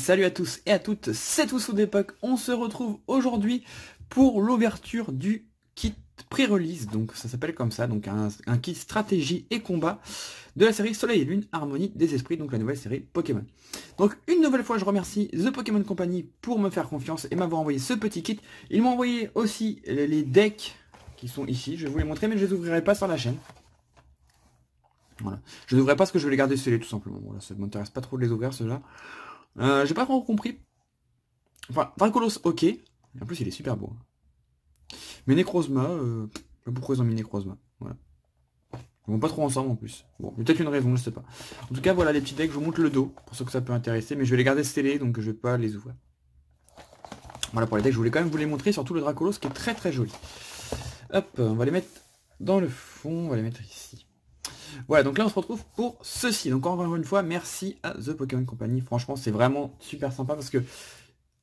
salut à tous et à toutes, c'est Toussou d'époque. On se retrouve aujourd'hui pour l'ouverture du kit pré-release, donc ça s'appelle comme ça, donc un kit stratégie et combat de la série Soleil et Lune, Harmonie des Esprits, donc la nouvelle série Pokémon. Donc une nouvelle fois je remercie The Pokémon Company pour me faire confiance et m'avoir envoyé ce petit kit. Ils m'ont envoyé aussi les decks qui sont ici, je vais vous les montrer mais je les ouvrirai pas sur la chaîne. Voilà. Je ne devrais pas parce que je vais les garder scellés tout simplement. Voilà, ça ne m'intéresse pas trop de les ouvrir ceux-là. J'ai pas vraiment compris. Enfin, Dracolos, ok. Et en plus, il est super beau. Mais Necrozma, pourquoi ils ont mis Necrozma? Voilà. Ils vont pas trop ensemble en plus. Bon, il y a peut-être une raison, je sais pas. En tout cas, voilà les petits decks, je vous montre le dos, pour ceux que ça peut intéresser, mais je vais les garder scellés, donc je vais pas les ouvrir. Voilà pour les decks, je voulais quand même vous les montrer, surtout le Dracolos qui est très très joli. Hop, on va les mettre dans le fond, on va les mettre ici. Voilà, donc là on se retrouve pour ceci. Donc encore une fois, merci à The Pokémon Company. Franchement, c'est vraiment super sympa parce que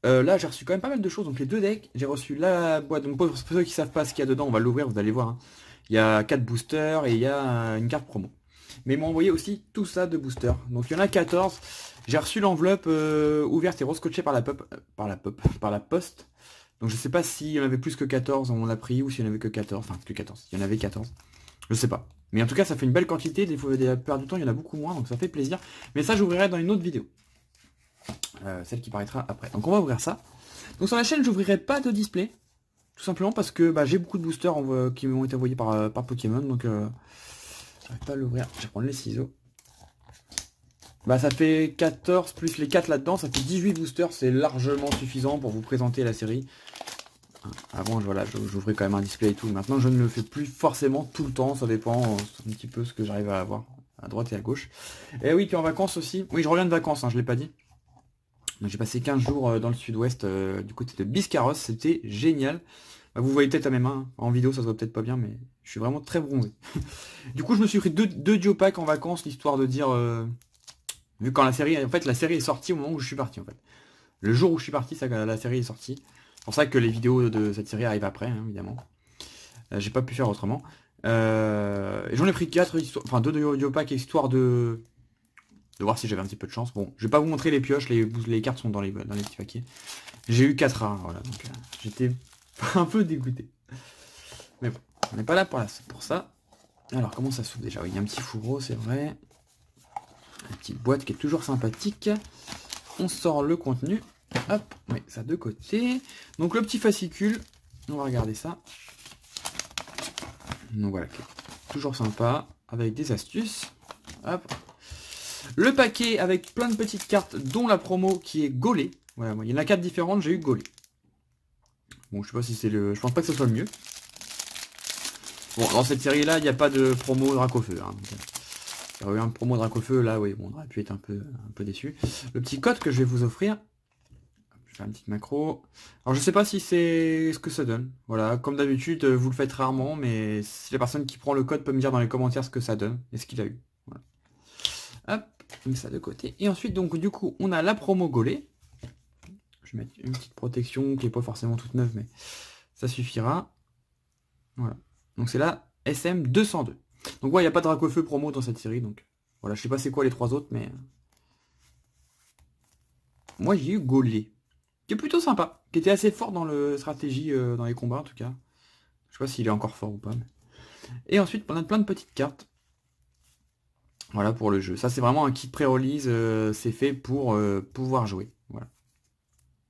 là j'ai reçu quand même pas mal de choses. Donc les deux decks, j'ai reçu la boîte. Donc pour ceux qui savent pas ce qu'il y a dedans, on va l'ouvrir, vous allez voir. Hein. Il y a 4 boosters et il y a une carte promo. Mais ils m'ont envoyé aussi tout ça de boosters. Donc il y en a 14. J'ai reçu l'enveloppe ouverte et rescotchée par la poste. Donc je sais pas s'il y en avait plus que 14, on l'a pris, ou s'il y en avait que 14. Enfin, que 14. Il y en avait 14. Je sais pas. Mais en tout cas, ça fait une belle quantité. Des fois, la plupart du temps, il y en a beaucoup moins. Donc ça fait plaisir. Mais ça, j'ouvrirai dans une autre vidéo. Celle qui paraîtra après. Donc on va ouvrir ça. Donc sur la chaîne, j'ouvrirai pas de display. Tout simplement parce que j'ai beaucoup de boosters qui m'ont été envoyés par Pokémon. Donc j'arrive pas à l'ouvrir. Je vais prendre les ciseaux. Ça fait 14 plus les 4 là-dedans. Ça fait 18 boosters. C'est largement suffisant pour vous présenter la série. Avant, voilà, j'ouvrais quand même un display et tout. Maintenant, je ne le fais plus forcément tout le temps. Ça dépend un petit peu ce que j'arrive à avoir à droite et à gauche. Et oui, puis en vacances aussi. Oui, je reviens de vacances, hein, je ne l'ai pas dit. J'ai passé 15 jours dans le sud-ouest, du côté de Biscarrosse. C'était génial. Vous voyez peut-être à mes mains. Hein. En vidéo, ça se voit peut-être pas bien, mais je suis vraiment très bronzé. Du coup, je me suis pris deux duopacks en vacances, l'histoire de dire... vu quand la série est sortie au moment où je suis parti, en fait. Le jour où je suis parti, la série est sortie. C'est pour ça que les vidéos de cette série arrivent après, hein, évidemment. J'ai pas pu faire autrement. J'en ai pris 4, enfin 2 audiopacks, histoire de voir si j'avais un petit peu de chance. Bon, je vais pas vous montrer les pioches, les cartes sont dans les petits paquets. J'ai eu 4 rares, voilà. Donc j'étais un peu dégoûté. Mais bon, on n'est pas là pour ça. Alors, comment ça s'ouvre déjà? Oui, il y a un petit fourreau, c'est vrai. Une petite boîte qui est toujours sympathique. On sort le contenu. Hop, oui, ça de côté. Donc le petit fascicule, on va regarder ça. Donc voilà, toujours sympa, avec des astuces. Hop. Le paquet avec plein de petites cartes, dont la promo qui est Golé. Voilà, il y en a 4 différentes, j'ai eu Golé. Bon, je sais pas si c'est le... Je pense pas que ce soit le mieux. Bon, dans cette série-là, il n'y a pas de promo Dracofeu. Hein. Il y aurait eu un promo Dracofeu, là, oui, bon, on aurait pu être un peu déçu. Le petit code que je vais vous offrir... Je fais une petite macro. Alors je sais pas si c'est ce que ça donne. Voilà, comme d'habitude, vous le faites rarement, mais si la personne qui prend le code peut me dire dans les commentaires ce que ça donne et ce qu'il a eu. Voilà. Hop, on met ça de côté. Et ensuite, donc du coup, on a la promo Golé. Je vais mettre une petite protection qui est pas forcément toute neuve, mais ça suffira. Voilà. Donc c'est la SM202. Donc ouais, il n'y a pas de Dracofeu promo dans cette série, donc voilà, je sais pas c'est quoi les 3 autres, mais moi j'ai eu Golé. Qui est plutôt sympa, qui était assez fort dans le stratégie, dans les combats en tout cas. Je sais pas s'il est encore fort ou pas. Mais... Et ensuite, on a plein de petites cartes. Voilà pour le jeu. Ça c'est vraiment un kit pré-release, c'est fait pour pouvoir jouer. Voilà.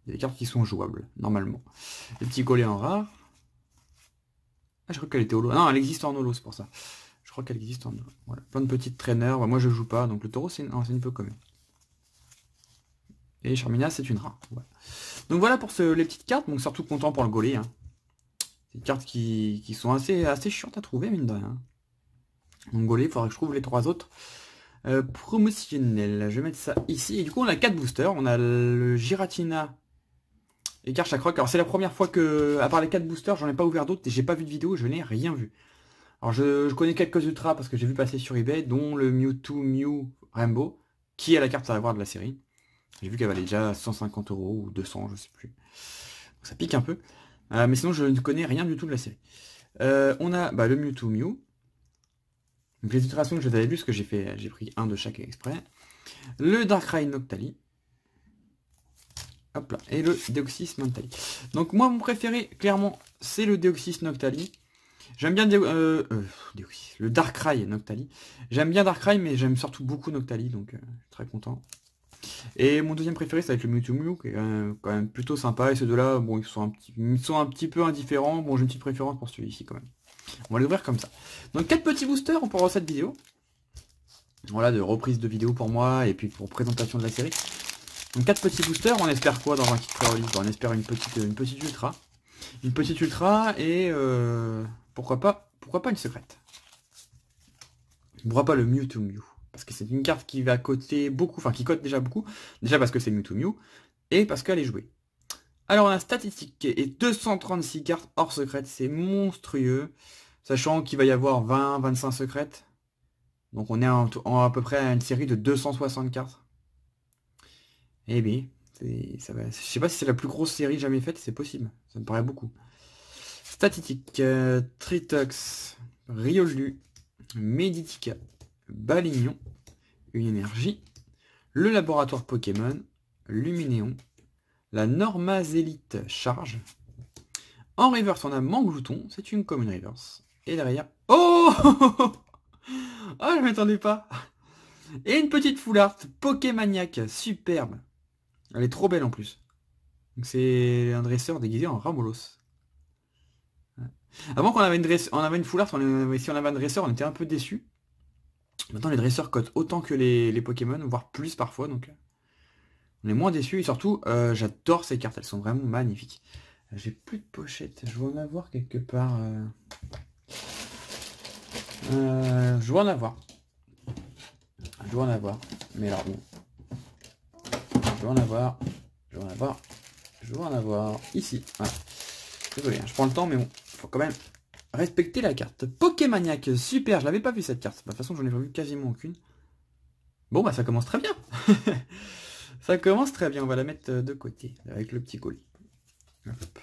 Il y a des cartes qui sont jouables, normalement. Les petits collets en rare. Ah, je crois qu'elle était holo. Non, elle existe en holo, c'est pour ça. Je crois qu'elle existe en holo. Voilà. Plein de petites traîneurs. Moi je joue pas, donc le taureau c'est une peu commune. Et Charmina, c'est une rare. Voilà. Donc voilà pour les petites cartes. Donc surtout content pour le Golé. Hein. C'est des cartes qui sont assez chiantes à trouver, mine de rien. Donc Golé, il faudra que je trouve les 3 autres. Promotionnels. Je vais mettre ça ici. Et du coup, on a 4 boosters. On a le Giratina et Garchakroc. Alors c'est la première fois que, à part les 4 boosters, j'en ai pas ouvert d'autres. Et j'ai pas vu de vidéo. Je n'ai rien vu. Alors je connais quelques ultras parce que j'ai vu passer sur eBay, dont le Mewtwo Mew Rainbow, qui est la carte à avoir de la série. J'ai vu qu'elle valait déjà 150 € ou 200, je sais plus. Donc ça pique un peu. Mais sinon, je ne connais rien du tout de la série. On a le Mewtwo Mew. Donc les itérations que je vous avais vues, parce que j'ai pris un de chaque exprès. Le Darkrai Noctali. Hop là. Et le Deoxys Noctali. Donc moi, mon préféré, clairement, c'est le Deoxys Noctali. J'aime bien le Darkrai Noctali. J'aime bien Darkrai, mais j'aime surtout beaucoup Noctali, donc je suis très content. Et mon deuxième préféré, ça va être le Mewtwo Mew, qui est quand même plutôt sympa. Et ceux deux-là, bon, ils sont un petit peu indifférents. Bon, j'ai une petite préférence pour celui-ci quand même. On va l'ouvrir comme ça. Donc 4 petits boosters pour cette vidéo. Voilà, de reprise de vidéo pour moi, et puis pour présentation de la série. Donc 4 petits boosters, on espère quoi dans un kit pré-release? On espère une petite ultra. Une petite ultra et pourquoi pas une secrète. Pourquoi pas le Mewtwo Mew? Parce que c'est une carte qui va coter beaucoup, enfin qui cote déjà beaucoup. Déjà parce que c'est Mewtwo Mew et parce qu'elle est jouée. Alors on a statistique et 236 cartes hors secrète, c'est monstrueux. Sachant qu'il va y avoir 20-25 secrètes. Donc on est à peu près à une série de 260 cartes. Eh bien, ça va. Je sais pas si c'est la plus grosse série jamais faite, c'est possible. Ça me paraît beaucoup. Statistique, Tritox, Riolu, Meditica, Balignon, une énergie, le laboratoire Pokémon, Luminéon, la Normazélite Charge. En reverse, on a Manglouton, c'est une commune reverse. Et derrière... Oh ah, je m'attendais pas. Et une petite full art Pokémaniac, superbe. Elle est trop belle en plus. Donc c'est un dresseur déguisé en Ramolos. Avant qu'on avait une full art, si on avait un dresseur, on était un peu déçus. Maintenant les dresseurs cotent autant que les Pokémon, voire plus parfois, donc on est moins déçus. Et surtout, j'adore ces cartes, elles sont vraiment magnifiques. J'ai plus de pochette, je dois en avoir quelque part. Je dois en avoir. Je dois en avoir. Mais alors bon. Je dois en avoir. Je dois en avoir. Je dois en avoir. Ici. Voilà. Désolé, hein, je prends le temps, mais bon. Faut quand même respecter la carte. Pokémaniac, super. Je l'avais pas vu cette carte. De toute façon, j'en ai vu quasiment aucune. Bon, bah ça commence très bien. Ça commence très bien. On va la mettre de côté. Avec le petit colis. Hop.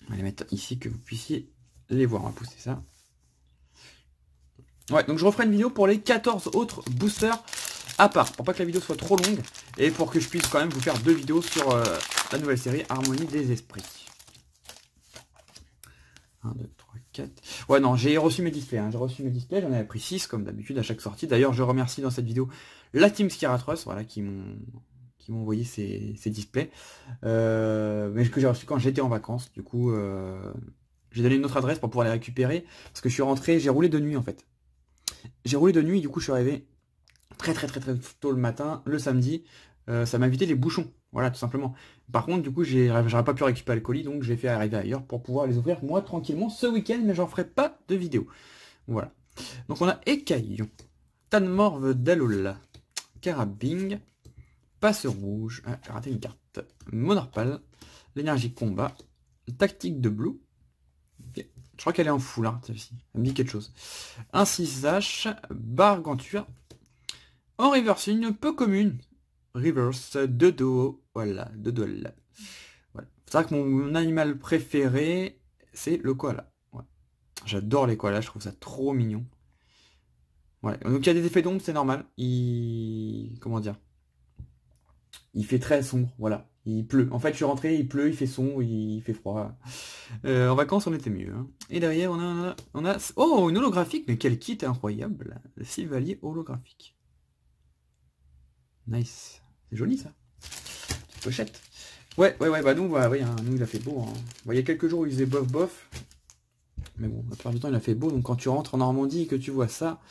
On va les mettre ici que vous puissiez les voir. On va pousser ça. Ouais, donc je referai une vidéo pour les 14 autres boosters à part, pour pas que la vidéo soit trop longue, et pour que je puisse quand même vous faire 2 vidéos sur la nouvelle série Harmonie des Esprits. 1, 2, 3, 4... Ouais, non, j'ai reçu mes displays, hein. J'ai reçu mes displays, j'en avais pris 6, comme d'habitude, à chaque sortie. D'ailleurs, je remercie dans cette vidéo la team Skiratros, voilà, qui m'ont envoyé ces displays, mais que j'ai reçu quand j'étais en vacances. Du coup, j'ai donné une autre adresse pour pouvoir les récupérer, parce que je suis rentré, j'ai roulé de nuit en fait. J'ai roulé de nuit, du coup je suis arrivé très tôt le matin, le samedi. Ça m'a évité les bouchons, voilà, tout simplement. Par contre, du coup, j'aurais pas pu récupérer le colis, donc j'ai fait arriver ailleurs pour pouvoir les ouvrir moi tranquillement ce week-end, mais j'en ferai pas de vidéo. Voilà. Donc on a Écaillon, Tanmorve d'Alola, Carabing, Passe Rouge, j'ai raté une carte, Monorpal, l'énergie combat, Tactique de Blue. Okay. Je crois qu'elle est en full art, celle-ci. Elle me dit quelque chose. Un 6H, Bargantua. En reverse, une peu commune. Reverse, de dos. Voilà, de dos. Voilà. C'est vrai que mon animal préféré, c'est le koala. Ouais. J'adore les koalas, je trouve ça trop mignon. Ouais. Donc il y a des effets d'ombre, c'est normal. Comment dire? Il fait très sombre, voilà. Il pleut. En fait, je suis rentré, il pleut, il fait sombre, il fait froid. En vacances, on était mieux. Hein. Et derrière, on a... Oh, une holographique, mais quel kit incroyable. Le Sylvalier holographique. Nice. C'est joli, ça. Petite pochette. Ouais, bah nous, bah, oui, hein, nous, il a fait beau. Hein. Bon, il y a quelques jours, il faisait bof. Mais bon, la plupart du temps, il a fait beau. Donc, quand tu rentres en Normandie et que tu vois ça,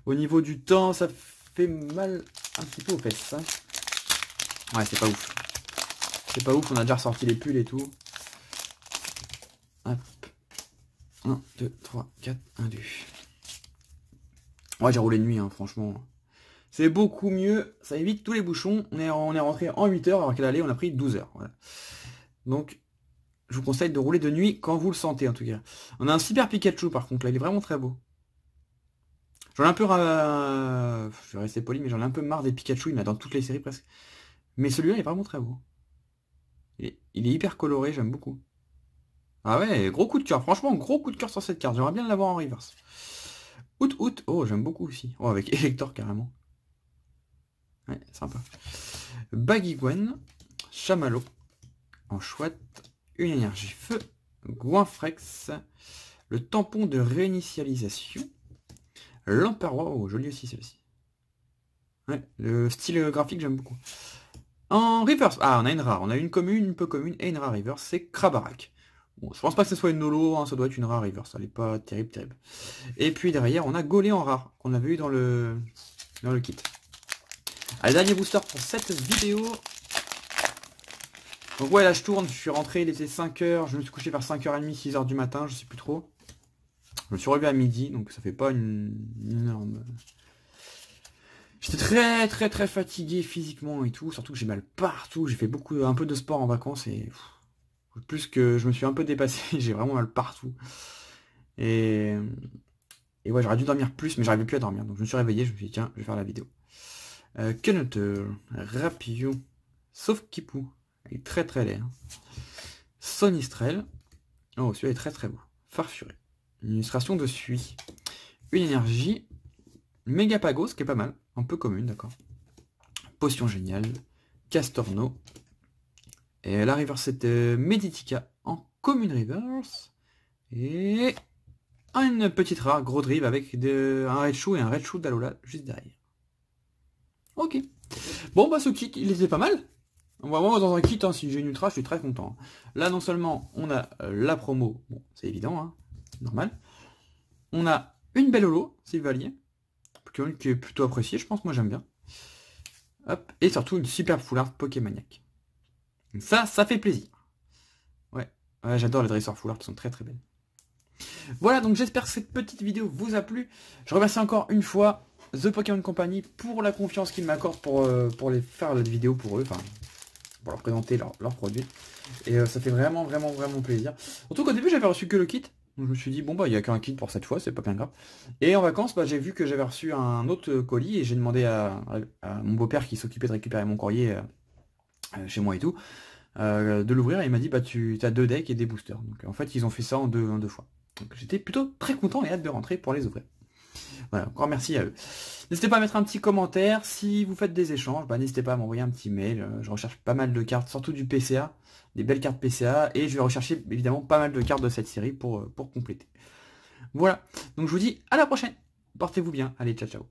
au niveau du temps, ça fait mal un petit peu aux fesses. Hein. Ouais, c'est pas ouf. C'est pas ouf, on a déjà ressorti les pulls et tout. Hop. 1, 2, 3, 4, 1, 2. Ouais, j'ai roulé de nuit, hein, franchement. C'est beaucoup mieux, ça évite tous les bouchons. On est rentré en 8 heures, alors qu'à l'aller, on a pris 12 heures. Voilà. Donc, je vous conseille de rouler de nuit quand vous le sentez, en tout cas. On a un Super Pikachu, par contre, là, il est vraiment très beau. J'en ai un peu... Je vais rester poli, mais j'en ai un peu marre des Pikachu, il y en a dans toutes les séries presque. Mais celui-là, il est vraiment très beau. Il est hyper coloré, j'aime beaucoup. Ah ouais, gros coup de cœur. Franchement, gros coup de cœur sur cette carte. J'aimerais bien l'avoir en reverse. Out. Oh, j'aime beaucoup aussi. Oh, avec Elector carrément. Ouais, sympa. Baguigwen. Chamallow en chouette, une énergie feu, Goinfrex, le tampon de réinitialisation, l'Empereur, oh joli aussi celle-ci. Ouais, le style graphique j'aime beaucoup. En reverse, on a une rare, on a une commune, une peu commune et une rare reverse, c'est Krabarak. Bon, je pense pas que ce soit une nolo, hein, ça doit être une rare reverse, elle est pas terrible. Et puis derrière on a Golé en rare, qu'on avait eu dans le kit. Allez, dernier booster pour cette vidéo. Donc ouais, là je tourne, je suis rentré, il était 5h, je me suis couché vers 5h30, 6h du matin, je sais plus trop. Je me suis relevé à midi, donc ça fait pas une énorme... J'étais très fatigué physiquement et tout, surtout que j'ai mal partout, j'ai fait un peu de sport en vacances et... plus que je me suis un peu dépassé, j'ai vraiment mal partout. Et ouais, j'aurais dû dormir plus, mais j'arrivais plus à dormir, donc je me suis réveillé, je me suis dit tiens, je vais faire la vidéo. Keneter, Rapio, sauf Kipou, il est très laid. Hein. Sonistrel, oh celui-là est très beau. Farfuré, une illustration de Sui, une énergie, Mégapagos qui est pas mal, un peu commune, d'accord. Potion géniale, Castorno, et la reverse c'était Meditica en commune reverse, et une petite rare gros drive avec un red shoe et un red shoe d'Alola juste derrière. Ok. Bon bah ce kit il était pas mal. Vraiment dans un kit, hein, si j'ai une ultra, je suis très content. Là non seulement on a la promo, bon c'est évident, hein, normal. On a une belle holo, Sylvalier, qui est plutôt appréciée, je pense, moi j'aime bien. Hop, et surtout une superbe full art Pokémaniac. Ça fait plaisir. Ouais, j'adore les dresseurs full art, ils sont très belles. Voilà, donc j'espère que cette petite vidéo vous a plu. Je remercie encore une fois The Pokémon Company pour la confiance qu'ils m'accordent pour les faire la vidéo pour eux, enfin pour leur présenter leurs produits. Et ça fait vraiment plaisir. Surtout qu'au début j'avais reçu que le kit. Donc je me suis dit bon bah il n'y a qu'un kit pour cette fois, c'est pas bien grave. Et en vacances, bah, j'ai vu que j'avais reçu un autre colis et j'ai demandé à mon beau-père qui s'occupait de récupérer mon courrier chez moi et tout, de l'ouvrir et il m'a dit bah tu as 2 decks et des boosters. Donc en fait ils ont fait ça en deux fois. Donc j'étais plutôt très content et hâte de rentrer pour les ouvrir. Voilà, encore merci à eux. N'hésitez pas à mettre un petit commentaire. Si vous faites des échanges, bah, n'hésitez pas à m'envoyer un petit mail. Je recherche pas mal de cartes, surtout du PCA, des belles cartes PCA. Et je vais rechercher évidemment pas mal de cartes de cette série pour compléter. Voilà, donc je vous dis à la prochaine. Portez-vous bien. Allez, ciao ciao.